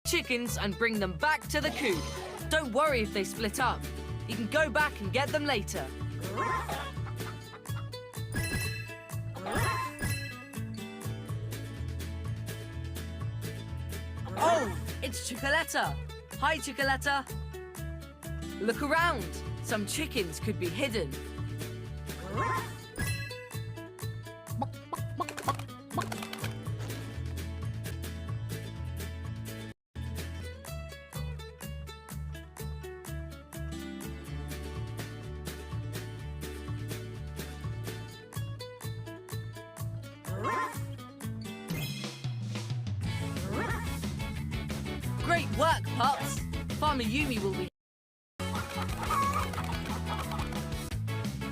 chickens and bring them back to the coop. Don't worry if they split up. You can go back and get them later. Oh, it's Chocoletta. Hi, Chocoletta. Look around. Some chickens could be hidden. Great work, pups. Farmer Yumi will be